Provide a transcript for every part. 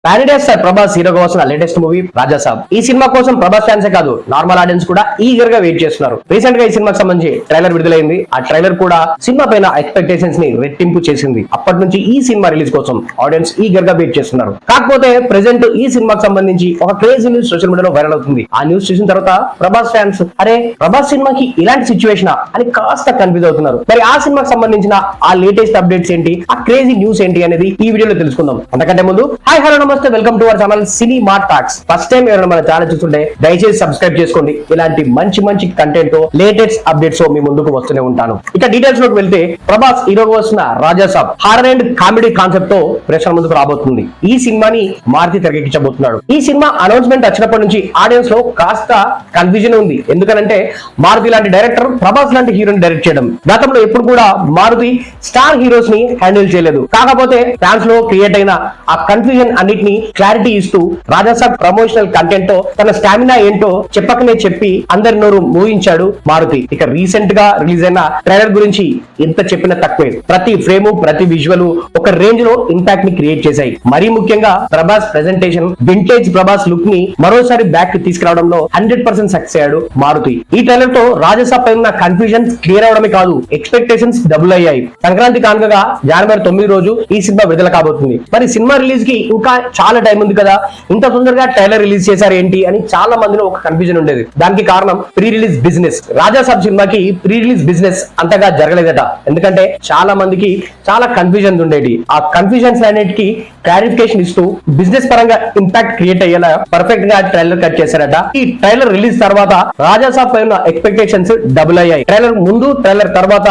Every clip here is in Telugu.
పాన్ ఇండియా స్టార్ ప్రభాస్ హీరోగా వస్తున్న లేటెస్ట్ మూవీ రాజాసాబ్. ఈ సినిమా కోసం ప్రభాస్ ఫ్యాన్సే కాదు నార్మల్ ఆడియన్స్ కూడా ఈగర్ గా వెయిట్ చేస్తున్నారు. రీసెంట్ గా ఈ సినిమాకి సంబంధించి ట్రైలర్ విడుదలైంది. ఆ ట్రైలర్ కూడా సినిమా పైన ఎక్స్పెక్టేషన్స్ ని రెట్టింపు చేసింది. అప్పటి నుంచి ఈ సినిమా రిలీజ్ కోసం ఆడియన్స్ ఈగర్ గా వెయిట్ చేస్తున్నారు. కాకపోతే ప్రెసెంట్ ఈ సినిమాకి సంబంధించి ఒక క్రేజీ న్యూస్ సోషల్ మీడియాలో వైరల్ అవుతుంది. ఆ న్యూస్ చూసిన తర్వాత ప్రభాస్ ఫ్యాన్స్ అరే ప్రభాస్ సినిమాకి ఇలాంటి సిచ్యువేషన్ అని కాస్త కన్ఫ్యూజ్ అవుతున్నారు. మరి ఆ సినిమాకి సంబంధించిన ఆ లేటెస్ట్ అప్డేట్స్ ఏంటి, ఆ క్రేజీ న్యూస్ ఏంటి అనేది ఈ వీడియోలో తెలుసుకుందాం. అంతకంటే ముందు హాయ్ హలో నమస్తే, welcome to our channel cine mart talks. First time ఎవరైనా మన ఛానల్ చూస్తుంటే దయచేసి సబ్స్క్రైబ్ చేసుకోండి. ఇలాంటి మంచి మంచి కంటెంట్ తో లేటెస్ట్ అప్డేట్స్ మీ ముందుకు వస్తూనే ఉంటాను. ఇక డీటెయిల్స్ లోకి వెళ్తే ప్రభాస్ హీరోగా వస్తున్న Raja Saab horror and comedy concept తో ప్రేక్షకుల ముందుకు రాబోతుంది. ఈ సినిమాని మారుతి తెరకెక్కించబోతున్నాడు. ఈ సినిమా అనౌన్స్మెంట్ వచ్చినప్పటి నుంచి ఆడియన్స్ లో కాస్త కన్ఫ్యూజన్ ఉంది. ఎందుకంటే మారుతి లాంటి డైరెక్టర్ ప్రభాస్ లాంటి హీరోని డైరెక్ట్ చేయడం గతంలో ఎప్పుడు కూడా మారుతి స్టార్ హీరోస్ ని హ్యాండిల్ చేయలేదు. కాకపోతే ఫ్యాన్స్ లో క్రియేట్ అయిన ఆ కన్ఫ్యూజన్ అన్నిటిని క్లారిటీ ఇస్తూ రాజాసాబ్ ప్రమోషనల్ కంటెంట్ తో తన స్టామినా ఏంటో చెప్పకనే చెప్పి అందరి నోరు మోగించాడు మారుతి. ఇక రీసెంట్ గా రిలీజ్ అయిన ట్రైలర్ గురించి ఎంత చెప్పినా తక్కువే. ప్రతి ఫ్రేమ్ ప్రతి విజువల్ ఒక రేంజ్ లో ఇంపాక్ట్ ని క్రియేట్ చేశాయి. మరీ ముఖ్యంగా Prabhas presentation vintage Prabhas look ని మరోసారి బ్యాక్ కి తీసుకురావడంలో 100% సక్సెస్ అయ్యాడు మారుతి. ఈ ట్రైలర్ తో రాజాసాబ్ పై ఉన్న కన్ఫ్యూజన్ క్లియర్ అవడమే కాదు, ఎక్స్పెక్టేషన్స్ డబుల్ అయ్యాయి. సంక్రాంతి కానుకగా జనవరి 9 రోజు ఈ సినిమా విడుదల కాబోతుంది. మరి సినిమా రిలీజ్ కి ఇంకా చాలా టైం ఉంది కదా, ఇంత తొందరగా ట్రైలర్ రిలీజ్ చేశారు ఏంటి అని చాలా మందిలో ఒక కన్ఫ్యూజన్ ఉండేది. దానికి కారణం ప్రీ రిలీజ్ బిజినెస్. రాజాసాబ్ సినిమాకి ప్రీ రిలీజ్ బిజినెస్ అంతగా జరగలేదట. ఎందుకంటే చాలా మందికి చాలా కన్ఫ్యూజన్ ఉండేది. ఆ కన్ఫ్యూజన్స్ అన్నిటికీ క్లారిఫికేషన్ ఇస్తూ బిజినెస్ పరంగా ఇంపాక్ట్ క్రియేట్ అయ్యేలా పర్ఫెక్ట్ గా ట్రైలర్ కట్ చేశారట. ఈ ట్రైలర్ రిలీజ్ తర్వాత రాజాసాబ్ పై ఉన్న ఎక్స్పెక్టేషన్స్ డబుల్ అయ్యాయి. ట్రైలర్ ముందు ట్రైలర్ తర్వాత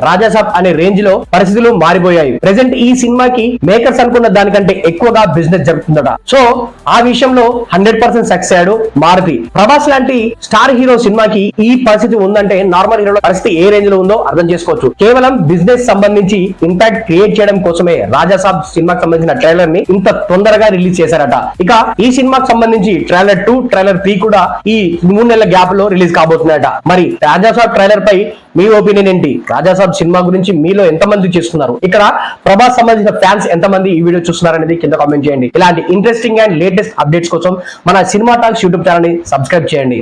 రాజాసాబ్ అనే రేంజ్ లో పరిస్థితులు మారిపోయాయి. ప్రెసెంట్ ఈ సినిమాకి మేకర్స్ అనుకున్న దానికంటే ఎక్కువగా బిజినెస్ జరుగుతుందట. సో ఆ విషయంలో 100% సక్సెస్ అయ్యాడు మారుతి. ప్రభాస్ లాంటి స్టార్ హీరో సినిమాకి ఈ పరిస్థితి ఉందంటే నార్మల్ హీరోల పరిస్థితి ఏ రేంజ్ లో ఉందో అర్థం చేసుకోవచ్చు. కేవలం బిజినెస్ సంబంధించి ఇంపాక్ట్ క్రియేట్ చేయడం కోసమే రాజాసాబ్ సినిమాకి సంబంధించిన ట్రైలర్ ని ఇంత తొందరగా రిలీజ్ చేశారట. ఇక ఈ సినిమాకి సంబంధించి ట్రైలర్ 2 ట్రైలర్ 3 కూడా ఈ 3 నెలల గ్యాప్ లో రిలీజ్ కాబోతున్నాయట. మరి రాజాసాబ్ ట్రైలర్ పై మీ ఒపీనియన్ ఏంటి? రాజాసాబ్ సినిమా గురించి మీలో ఎంతమంది చేస్తున్నారు? ఇక్కడ ప్రభాస్ సంబంధించిన ఫ్యాన్స్ ఎంతమంది ఈ వీడియో చూస్తున్నారు అనేది కింద కామెంట్ చేయండి. ఇలాంటి ఇంట్రెస్టింగ్ అండ్ లేటెస్ట్ అప్డేట్స్ కోసం మన సినిమా టాక్స్ యూట్యూబ్ ఛానల్ ని సబ్స్క్రైబ్ చేయండి.